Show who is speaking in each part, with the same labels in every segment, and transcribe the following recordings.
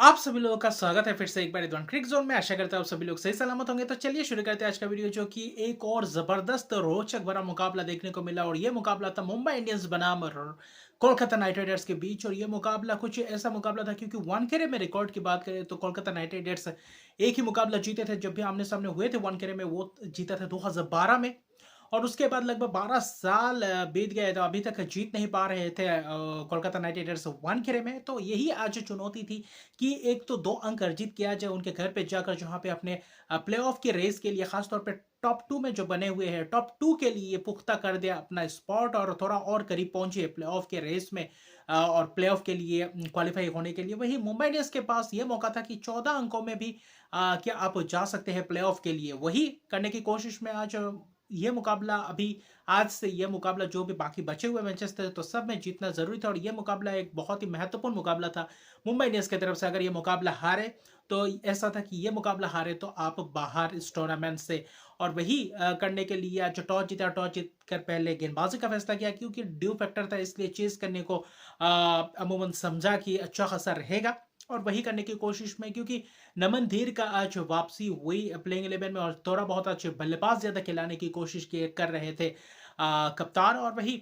Speaker 1: आप सभी लोगों का स्वागत है फिर से एक बार इधर क्रिक जोन में। आशा करता हूँ आप सभी लोग सही सलामत होंगे। तो चलिए शुरू करते हैं आज का वीडियो, जो कि एक और जबरदस्त रोचक भरा मुकाबला देखने को मिला। और ये मुकाबला था मुंबई इंडियंस बनाम कोलकाता नाइट राइडर्स के बीच। और ये मुकाबला कुछ ऐसा मुकाबला था क्योंकि वानखेड़े में रिकॉर्ड की बात करें तो कोलकाता नाइट राइडर्स एक ही मुकाबला जीते थे। जब भी आमने सामने हुए थे वानखेड़े में, वो जीता था 2012 में। और उसके बाद लगभग 12 साल बीत गए, तो अभी तक जीत नहीं पा रहे थे कोलकाता नाइट राइडर्स वानखेड़े में। तो यही आज चुनौती थी कि एक तो 2 अंक अर्जित किया जाए उनके घर पे जाकर, जहां पे अपने प्लेऑफ के रेस के लिए, खासतौर पे टॉप 2 में जो बने हुए हैं, टॉप 2 के लिए पुख्ता कर दिया अपना स्पॉट और थोड़ा और करीब पहुंचे प्लेऑफ के रेस में। और प्लेऑफ के लिए क्वालिफाई होने के लिए वही मुंबई इंडियंस के पास ये मौका था कि 14 अंकों में भी क्या आप जा सकते हैं प्लेऑफ के लिए। वही करने की कोशिश में आज ये मुकाबला अभी आज से ये मुकाबला जो भी बाकी बचे हुए मैचेस थे तो सब में जीतना जरूरी था। और ये मुकाबला एक बहुत ही महत्वपूर्ण मुकाबला था मुंबई इंडियंस की तरफ से। अगर ये मुकाबला हारे तो ऐसा था कि ये मुकाबला हारे तो आप बाहर इस टूर्नामेंट से। और वही करने के लिए आज टॉस जीता, टॉस जीत कर पहले गेंदबाजी का फैसला किया क्योंकि ड्यू फैक्टर था, इसलिए चेस करने को अमूमन समझा कि अच्छा खासा रहेगा। और वही करने की कोशिश में, क्योंकि नमन धीर का आज वापसी हुई प्लेइंग 11 में और थोड़ा बहुत अच्छे बल्लेबाज ज्यादा खिलाने की कोशिश कर रहे थे कप्तान। और वही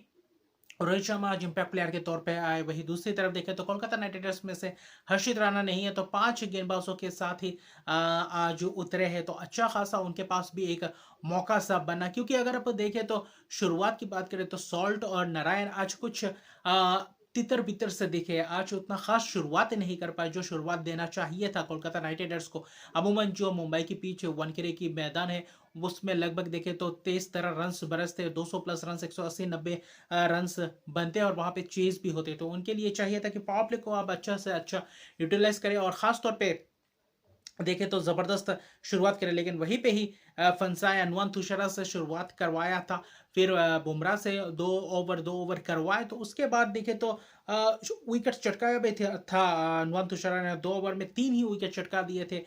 Speaker 1: रोहित शर्मा आज इंपैक्ट प्लेयर के तौर पे आए। वही दूसरी तरफ देखें तो कोलकाता नाइट राइडर्स में से हर्षित राणा नहीं है, तो 5 गेंदबाजों के साथ ही आज उतरे हैं। तो अच्छा खासा उनके पास भी एक मौका सा बना, क्योंकि अगर आप देखें तो शुरुआत की बात करें तो सॉल्ट और नारायण आज कुछ तितर बितर से दिखे। आज उतना खास शुरुआत नहीं कर पाए जो शुरुआत देना चाहिए था कोलकाता नाइट राइडर्स को। अमूमन जो मुंबई के पीछे वानखेड़े की मैदान है उसमें लगभग देखे तो तेज तरह रन्स बरसते, 200 प्लस रन, 180-90 रन्स बनते हैं और वहां पे चेज भी होते। तो उनके लिए चाहिए था कि पावर प्ले को आप अच्छा से अच्छा यूटिलाइज करें और खासतौर पे देखे तो जबरदस्त शुरुआत करे। लेकिन वहीं पे ही फंसाए अनुवन तुषारा से शुरुआत करवाया था, फिर बुमराह से 2 ओवर करवाए। तो उसके बाद देखे तो विकेट चटकाया भी था अनुवन तुषारा ने। 2 ओवर में 3 ही विकेट चटका दिए थे।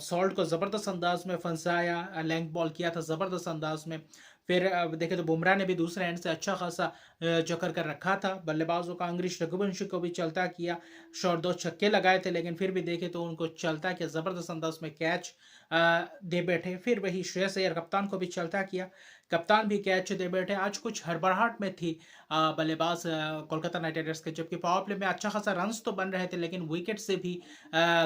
Speaker 1: सॉल्ट को जबरदस्त अंदाज में फंसाया, लेंथ बॉल किया था जबरदस्त अंदाज में। फिर देखे तो बुमराह ने भी दूसरे एंड से अच्छा खासा जकड़ कर रखा था बल्लेबाजों का। अंग्रेज रघुवंशी को भी चलता किया, शॉट 2 छक्के लगाए थे, लेकिन फिर भी देखे तो उनको चलता किया, जबरदस्त अंदाज में कैच दे बैठे। फिर वही श्रेयस अय्यर कप्तान को भी चलता किया, कप्तान भी कैच दे बैठे। आज कुछ हड़बड़ाहट में थी बल्लेबाज कोलकाता नाइट राइडर्स के, जबकि पावर प्ले में अच्छा खासा रन्स तो बन रहे थे लेकिन विकेट से भी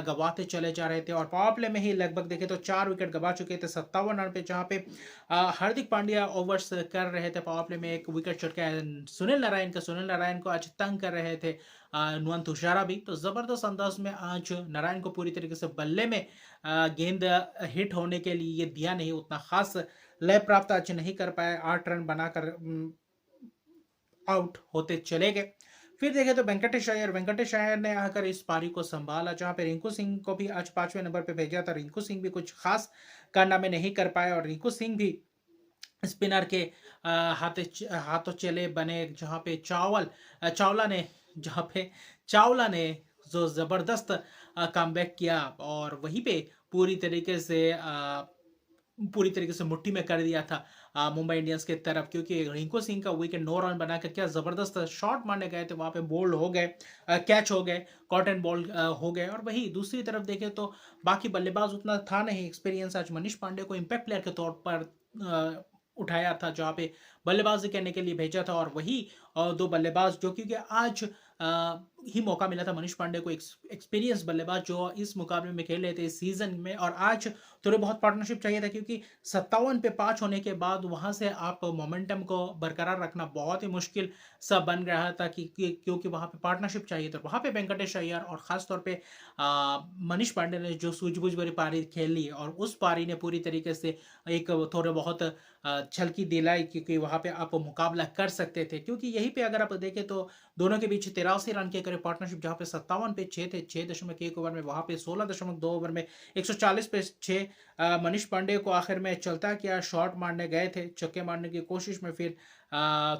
Speaker 1: गवाते चले जा रहे थे। और पावर प्ले में ही लगभग देखे तो 4 विकेट गवा चुके थे 57 रन पे, जहां पे हार्दिक पांड्या ओवर्स कर रहे थे पावर प्ले में। एक विकेट चटका सुनील नारायण को आज तंग कर रहे थे नुअन तुषारा भी। तो जबरदस्त अंदाज में आज नारायण को पूरी तरीके से बल्ले में गेंद हिट होने के लिए ये दिया नहीं, उतना खास लय प्राप्त आज नहीं कर पाए। 8 रन बनाकर आउट होते चले गए। फिर देखे तो वेंकटेश अय्यर ने आकर इस पारी को संभाला, जहां पे रिंकू सिंह को भी आज 5वें नंबर पे भेजा था। रिंकू सिंह भी कुछ खास कारनामे नहीं कर पाए और रिंकू सिंह भी स्पिनर के हाथों चले बने, जहां पे चावला ने जो जबरदस्त कमबैक किया और वहीं पे पूरी तरीके से पूरी तरीके से मुट्ठी में कर दिया था मुंबई इंडियंस के तरफ। क्योंकि रिंकू सिंह का विकेट 9 रन बनाकर क्या जबरदस्त शॉट मारने गए थे, वहां पे बोल्ड हो गए, कैच हो गए, कॉटन बॉल हो गए। और वही दूसरी तरफ देखे तो बाकी बल्लेबाज उतना था नहीं एक्सपीरियंस। आज मनीष पांडे को इम्पैक्ट प्लेयर के तौर पर उठाया था, जहाँ पे बल्लेबाजी करने के लिए भेजा था। और वही 2 बल्लेबाज जो, क्योंकि आज ही मौका मिला था मनीष पांडे को, एक्सपीरियंस बल्लेबाज जो इस मुकाबले में खेल रहे थे इस सीजन में। और आज थोड़ी बहुत पार्टनरशिप चाहिए था, क्योंकि 57 पे 5 होने के बाद वहां से आप मोमेंटम को बरकरार रखना बहुत ही मुश्किल सा बन रहा था क्योंकि वहां पे पार्टनरशिप चाहिए। तो वहां पे वेंकटेश अय्यर और खासतौर पे मनीष पांडे ने जो सूझबूझ भरी पारी खेली और उस पारी ने पूरी तरीके से एक थोड़े बहुत झलकी दिलाई, क्योंकि वहां पे आप मुकाबला कर सकते थे। क्योंकि यहीं पे अगर आप देखें तो दोनों के बीच 83 रन के करीब पार्टनरशिप, जहां पे 57 पे 6 थे 6.1 ओवर में, वहां पे 16.2 ओवर में 140 पे 6 मनीष पांडे को आखिर में चलता किया, शॉट मारने गए थे छक्के मारने की कोशिश में, फिर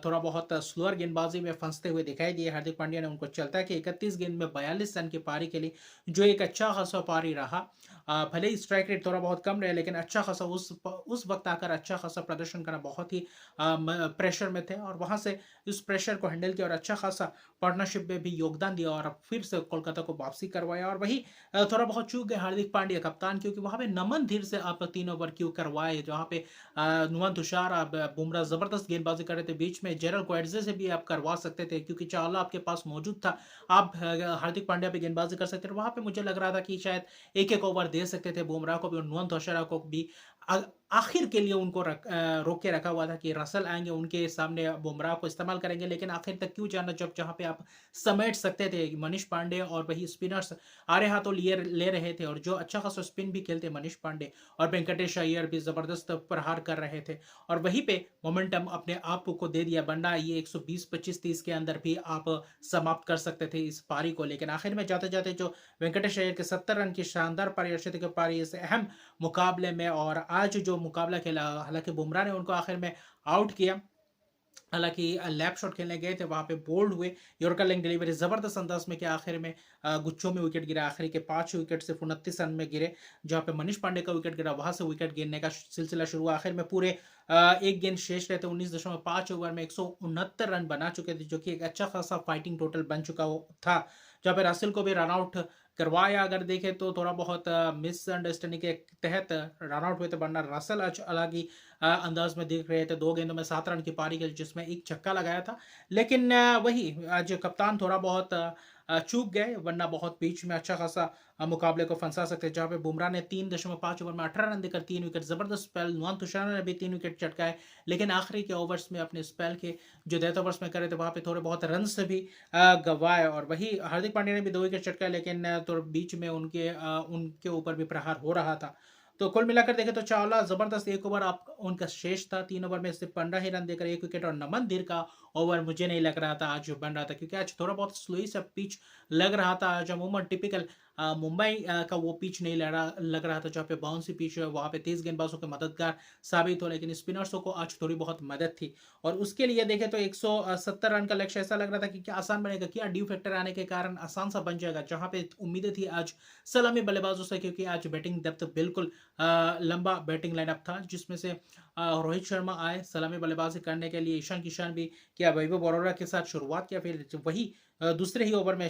Speaker 1: थोड़ा बहुत स्लोअर गेंदबाजी में फंसते हुए दिखाई दिए हार्दिक पांड्या ने। उनको चलता कि 31 गेंद में 42 रन की पारी के लिए, जो एक अच्छा खासा पारी रहा। भले ही स्ट्राइक रेट थोड़ा बहुत कम रहे, लेकिन अच्छा खासा उस वक़्त आकर अच्छा खासा प्रदर्शन करना बहुत ही प्रेशर में थे और वहाँ से इस प्रेशर को हैंडल किया और अच्छा खासा पार्टनरशिप में भी योगदान दिया और अब फिर से कोलकाता को वापसी करवाया। और वही थोड़ा बहुत चूक गए हार्दिक पांड्या कप्तान, क्योंकि वहाँ पे नमन धीर से आप 3 ओवर क्यों करवाए, जहाँ पे नुमान तुषार, अब बुमराह ज़बरदस्त गेंदबाज़ी कर रहे थे, बीच में जेरल क्वाडजे से भी आप करवा सकते थे क्योंकि चावला आपके पास मौजूद था। आप हार्दिक पांड्या पे गेंदबाज़ी कर सकते थे। वहाँ पे मुझे लग रहा था कि शायद एक-एक ओवर दे सकते थे बुमराह को भी और नुमान तुषार को भी। अ, आखिर के लिए उनको रोक के रखा हुआ था कि रसल आएँगे, उनके सामने बुमराह को इस्तेमाल करेंगे, लेकिन आखिर तक क्यों जाना जब जहाँ पे आप समेट सकते थे। मनीष पांडे और वही स्पिनर्स आड़े हाथों लिए ले रहे थे और जो अच्छा खासा स्पिन भी खेलते मनीष पांडे और वेंकटेश अय्यर भी ज़बरदस्त प्रहार कर रहे थे और वहीं पे मोमेंटम अपने आप को दे दिया, वरना ये 120, 25, 30 के अंदर भी आप समाप्त कर सकते थे इस पारी को। लेकिन आखिर में जाते-जाते जो वेंकटेश अय्यर के 70 रन की शानदार पारी, अर्शदीप की पारी इस अहम मुकाबले में, और आज जो मुकाबला खेला, हालाँकि बुमराह ने उनको आखिर में आउट किया। हालाँकि लैप शॉट खेलने गए थे, वहाँ पे बोल्ड हुए। यॉर्कर लेग डिलीवरी ज़बरदस्त अंदाज में किया, आखिर में गुच्छों में विकेट गिरा। आखिरी के 5 विकेट सिर्फ 29 रन में गिरे, जहाँ पे मनीष पांडे का विकेट गिरा, वहाँ से विकेट गिरने का सिलसिला शुरू हुआ। आखिर में पूरे 1 गेंद शेष रहते 19.5 ओवर में 169 रन बना चुके थे, जो कि एक अच्छा खासा फाइटिंग टोटल बन चुका था। जहाँ पे रासेल को भी रन आउट करवाया, अगर देखें तो थोड़ा बहुत मिसअंडरस्टैंडिंग के तहत रन आउट हुए थे, वरना रासेल आज अलग ही अंदाज में दिख रहे थे। 2 गेंदों में 7 रन की पारी खेली, जिसमें 1 छक्का लगाया था। लेकिन वही आज कप्तान थोड़ा बहुत चूक गए, वरना बहुत बीच में अच्छा खासा मुकाबले को फंसा सकते, जहाँ पे बुमराह ने 3.5 ओवर में 18 रन देकर 3 विकेट, ज़बरदस्त स्पेल। नुमान तुषार ने भी 3 विकेट चटकाए, लेकिन आखिरी के ओवर्स में अपने स्पेल के जो डेथ ओवर्स में करे थे, वहाँ पे थोड़े बहुत रन से भी गँवाए। और वही हार्दिक पांड्या ने भी 2 विकेट चटकाए, लेकिन तो बीच में उनके ऊपर भी प्रहार हो रहा था। तो कुल मिलाकर देखें तो चावला ज़बरदस्त, 1 ओवर आप उनका शेष था, 3 ओवर में सिर्फ 15 ही रन देकर 1 विकेट, और नमन धीर का ओवर मुझे नहीं लग रहा था आज बन रहा था, क्योंकि आज थोड़ा बहुत स्लो सा पिच लग रहा था। आज अमूमन टिपिकल मुंबई का वो पिच नहीं लग रहा था, जहाँ पे बाउंसी पिच है, वहाँ पे तेज गेंदबाजों के मददगार साबित हो, लेकिन स्पिनर्सों को आज थोड़ी बहुत मदद थी। और उसके लिए देखें तो 170 रन का लक्ष्य ऐसा लग रहा था कि क्या आसान बनेगा, क्या ड्यू फैक्टर आने के कारण आसान सा बन जाएगा, जहाँ पे उम्मीदें थी आज सलामी बल्लेबाजों से, क्योंकि आज बैटिंग डेप्थ बिल्कुल लंबा बैटिंग लाइनअप था, जिसमें से रोहित शर्मा आए सलामी बल्लेबाजी करने के लिए, ईशान किशन भी किया, वैभव अरोड़ा के साथ शुरुआत किया, फिर वही दूसरे ही ओवर में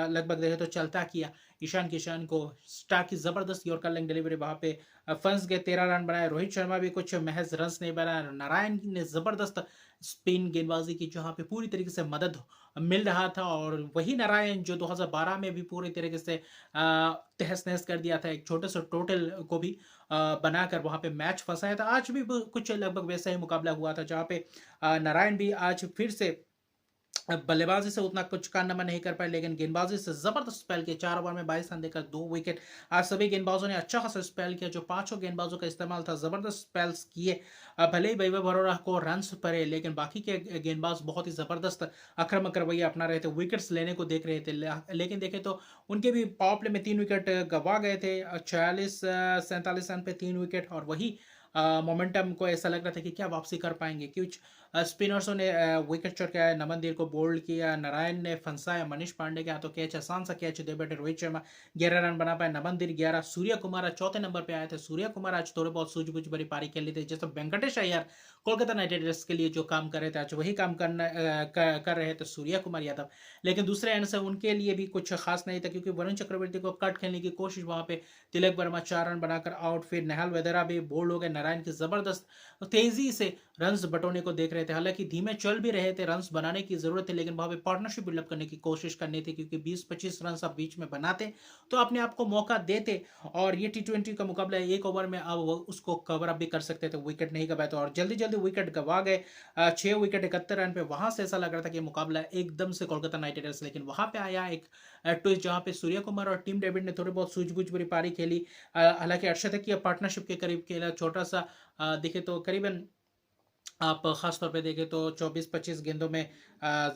Speaker 1: लगभग देखे तो चलता किया ईशान किशन को, स्टार की जबरदस्त यॉर्कर लेग डिलीवरी, वहां पे फंस गए, 13 रन बनाए। रोहित शर्मा भी कुछ महज रन नहीं बनाया, नारायण ने जबरदस्त स्पिन गेंदबाजी की, जहां पे पूरी तरीके से मदद मिल रहा था, और वही नारायण जो 2012 में भी पूरी तरीके से तहस नहस कर दिया था, एक छोटे से टोटल को भी बनाकर वहां पे मैच फंसाया था। आज भी कुछ लगभग वैसा ही मुकाबला हुआ था, जहाँ पे नारायण भी आज फिर से बल्लेबाजी से उतना कुछ कारनामा नहीं कर पाए, लेकिन गेंदबाजी से जबरदस्त स्पेल किया, 4 ओवर में 22 रन देकर 2 विकेट। आज सभी गेंदबाजों ने अच्छा खासा स्पेल किया, जो पांचों गेंदबाजों का इस्तेमाल था, जबरदस्त स्पेल्स किए। भले ही वैभव अरोड़ा को रन्स पड़े, लेकिन बाकी के गेंदबाज बहुत ही जबरदस्त आक्रामक रवैया अपना रहे थे, विकेट्स लेने को देख रहे थे। लेकिन देखे तो उनके भी पावर प्ले में 3 विकेट गंवा गए थे, 46 47 रन पे 3 विकेट, और वही मोमेंटम को ऐसा लग रहा था कि क्या वापसी कर पाएंगे। कुछ स्पिनर्सों ने विकेट चटकाया, नमन देर को बोल्ड किया, नारायण ने फंसाया, मनीष पांडे के हाथों कैच, आसान सा कैच दे बैठे रोहित शर्मा, 11 रन बना पाए, नमन देर 11, सूर्य कुमार चौथे नंबर पे आए थे। सूर्य कुमार आज थोड़े बहुत सूझबूझ भरी पारी खेल थे, जैसे वेंकटेश अय्यर कोलकाता नाइट राइडर्स के लिए जो काम कर रहे थे, आज वही काम कर रहे थे सूर्य कुमार यादव। लेकिन दूसरे एंड से उनके लिए भी कुछ खास नहीं था, क्योंकि वरुण चक्रवर्ती को कट खेलने की कोशिश, वहां पे तिलक वर्मा 4 रन बनाकर आउट, फिर नेहाल वेदेरा भी बोल्ड हो गए, नारायण की जबरदस्त तेजी से रन्स बटोरने को देख रहे थे। हालांकि धीमे चल भी रहे थे, रन्स बनाने की जरूरत है, लेकिन वहां पे पार्टनरशिप बिल्डअप करने की कोशिश करनी थी, क्योंकि 20-25 रन आप बीच में बनाते तो अपने आप को मौका देते, और ये T20 का मुकाबला है, 1 ओवर में अब वो उसको कवर अप भी कर सकते थे, विकेट नहीं गवाए तो, और जल्दी जल्दी विकेट गवा गए। 6 विकेट 71 रन पे, वहां से ऐसा लग रहा था कि मुकाबला एकदम से कोलकाता नाइट राइडर्स, लेकिन वहां पे आया एक ट्विस्ट, जहां पे सूर्य कुमार और टीम डेविड ने थोड़ी बहुत सूझबूझ भरी पारी खेली। हालांकि अर्शदीप की पार्टनरशिप के करीब खेला, छोटा सा देखे तो करीबन आप खास तौर पे देखें तो 24-25 गेंदों में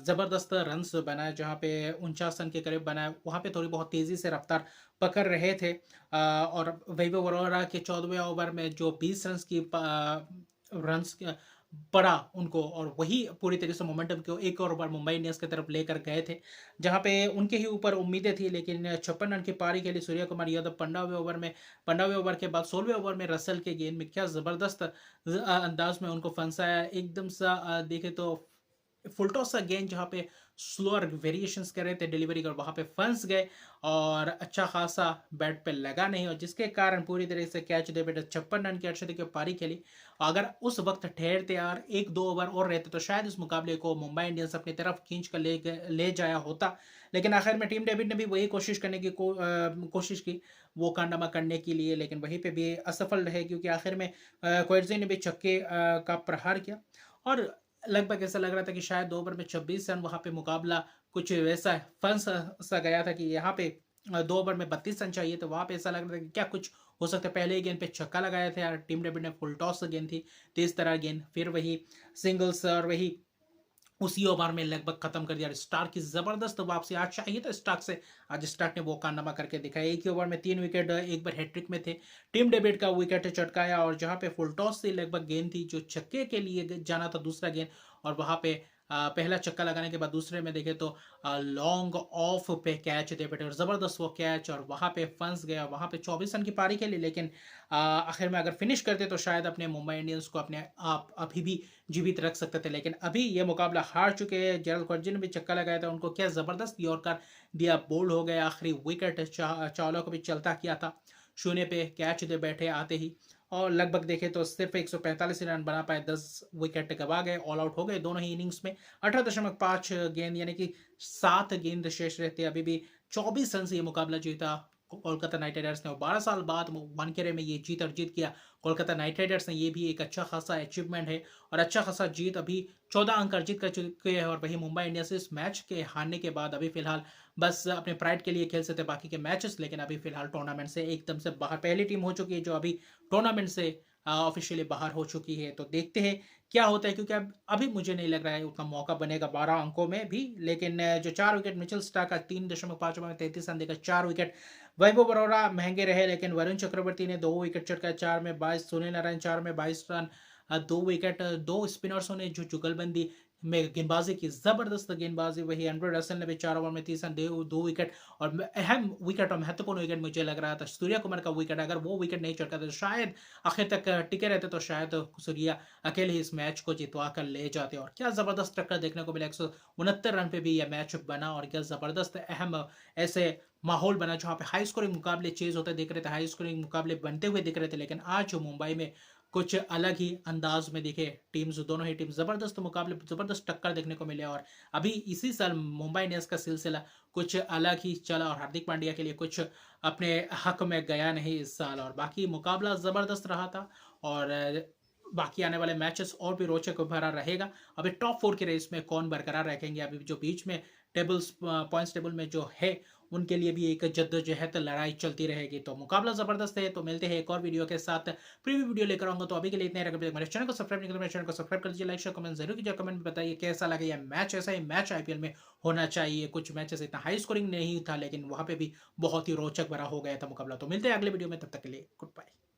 Speaker 1: जबरदस्त रन्स बनाए, जहां पे 49 रन के करीब बनाए, वहां पे थोड़ी बहुत तेजी से रफ्तार पकड़ रहे थे। और वैभव अरोड़ा के 14वें ओवर में जो 20 रन की पड़ा उनको, और वही पूरी तरीके से मोमेंटम को एक और बार मुंबई इंडियंस की तरफ लेकर गए थे, जहाँ पे उनके ही ऊपर उम्मीदें थी। लेकिन 56 रन की पारी खेली सूर्य कुमार यादव 15वें ओवर के बाद 16वें ओवर में रसल के गेंद में क्या ज़बरदस्त अंदाज में उनको फंसाया। एकदम सा देखे तो फुलटॉस सा गेंद जहाँ पे स्लोअर वेरिएशंस कर रहे थे डिलीवरी का, वहाँ पे फंस गए और अच्छा खासा बैट पे लगा नहीं, और जिसके कारण पूरी तरह से कैच दे बैठे। 56 रन की अर्शदीप की पारी खेली। अगर उस वक्त ठहरते यार 1-2 ओवर और रहते तो शायद इस मुकाबले को मुंबई इंडियंस अपनी तरफ खींच कर ले जाया होता। लेकिन आखिर में टीम डेविड ने भी वही कोशिश करने की कोशिश की, वो कारनामा करने के लिए, लेकिन वहीं पे भी असफल रहे, क्योंकि आखिर में क्वेट्जे ने भी छक्के का प्रहार किया। और लगभग ऐसा लग रहा था कि शायद 2 ओवर में 26 रन, वहाँ पे मुकाबला कुछ वैसा फंस सा गया था कि यहाँ पे 2 ओवर में 32 रन चाहिए, तो वहाँ पे ऐसा लग रहा था कि क्या कुछ हो सकता है। पहले ही गेंद पे छक्का लगाया था यार टीम डेविड ने, फुल टॉस गेंद थी, तेज तरह गेंद, फिर वही सिंगल्स और वही उसी ओवर में लगभग खत्म कर दिया। स्टार्क की जबरदस्त वापसी आज चाहिए तो स्टार्क से, आज स्टार्क ने वो कारनामा करके दिखाया। एक ही ओवर में 3 विकेट, एक बार हैट्रिक में थे, टीम डेविड का विकेट चटकाया, और जहां पे फुल टॉस से लगभग गेंद थी जो छक्के के लिए जाना था दूसरा गेंद, और वहां पे पहला छक्का लगाने के बाद दूसरे में देखे तो लॉन्ग ऑफ पे कैच दे बैठे, और जबरदस्त वो कैच, और वहां पे फंस गया। वहां पे 24 रन की पारी खेली, लेकिन आखिर में अगर फिनिश करते तो शायद अपने मुंबई इंडियंस को अपने आप अभी भी जीवित रख सकते थे। लेकिन अभी ये मुकाबला हार चुके हैं। जेरल क्वेट्जे ने भी छक्का लगाया था, उनको क्या जबरदस्त यॉर्कर दिया, बोल्ड हो गया। आखिरी विकेट चावला को भी चलता किया था, शून्य पे कैच दे बैठे आते ही, और लगभग देखे तो सिर्फ 145 रन बना पाए, 10 विकेट गवा गए, ऑल आउट हो गए दोनों ही इनिंग्स में। 18.5 गेंद यानी कि 7 गेंद शेष रहते, अभी भी 24 रन से ये मुकाबला जीता कोलकाता नाइट राइडर्स ने, और 12 साल बाद वानखेड़े में ये जीत अर्जित किया कोलकाता नाइट राइडर्स ने। ये भी एक अच्छा खासा अचीवमेंट है, और अच्छा खासा जीत, अभी 14 अंक अर्जित कर चुके हैं। और वही मुंबई इंडियंस इस मैच के हारने के बाद अभी फिलहाल बस अपने प्राइड के लिए खेल सकते बाकी के मैचेस, लेकिन अभी फिलहाल टूर्नामेंट से एकदम से बाहर। पहली टीम हो चुकी है जो अभी टूर्नामेंट से ऑफिशियली बाहर हो चुकी है, तो देखते हैं क्या होता है, क्योंकि अब अभी मुझे नहीं लग रहा है उतना मौका बनेगा 12 अंकों में भी। लेकिन जो 4 विकेट मिचेल स्टार्क का 3.5 ओवर में 33 रन देकर 4 विकेट, वैभव बरोरा महंगे रहे, लेकिन वरुण चक्रवर्ती ने 2 विकेट चटका, 4 में 22, सुनील नारायण 4 में 22 रन, 2 विकेट। दो स्पिनर्सों ने जो जुगलबंदी में गेंदबाजी की, जबरदस्त गेंदबाजी, वही एंड्रे रसल ने भी 4 ओवर में 30 रन, 2 विकेट। और अहम विकेट और महत्वपूर्ण विकेट मुझे लग रहा था सूर्या कुमार का विकेट, अगर वो विकेट नहीं चटका तो शायद आखिर तक टिके रहते, तो शायद सूर्या अकेले ही इस मैच को जितवा कर ले जाते। और क्या जबरदस्त टक्कर देखने को मिला, 169 रन पे भी यह मैच बना, और क्या जबरदस्त अहम ऐसे माहौल बना जहाँ पे हाई स्कोरिंग मुकाबले चेज होते दिख रहे थे, हाई स्कोरिंग मुकाबले बनते हुए दिख रहे थे। लेकिन आज मुंबई में कुछ अलग ही अंदाज में दिखे टीम्स, दोनों ही टीम जबरदस्त मुकाबले, जबरदस्त टक्कर देखने को मिले। और अभी इसी साल मुंबई इंडियंस का सिलसिला कुछ अलग ही चला, और हार्दिक पांड्या के लिए कुछ अपने हक में गया नहीं इस साल, और बाकी मुकाबला जबरदस्त रहा था। और बाकी आने वाले मैचेस और भी रोचक भरा रहेगा। अभी टॉप 4 की रेस में कौन बरकरार रखेंगे, अभी जो बीच में टेबल्स पॉइंट्स टेबल में जो है उनके लिए भी एक जद्दोजहद लड़ाई चलती रहेगी। तो मुकाबला जबरदस्त है। तो मिलते हैं एक और वीडियो के साथ, प्रीव्यू वीडियो लेकर आऊंगा। तो अभी के लिए इतने रखें, मेरे चैनल को सब्सक्राइब नहीं करें, मेरे चैनल को सब्सक्राइब कर दीजिए, लाइक शेयर कमेंट जरूर कीजिए, कमेंट में बताइए कैसा लगे यह मैच। ऐसा ही मैच आईपीएल में होना चाहिए। कुछ मैचेस इतना हाई स्कोरिंग नहीं था, लेकिन वहां पे भी बहुत ही रोचक भरा हो गया था मुकाबला। तो मिलते हैं अगले वीडियो में, तब तक के लिए गुड बाय।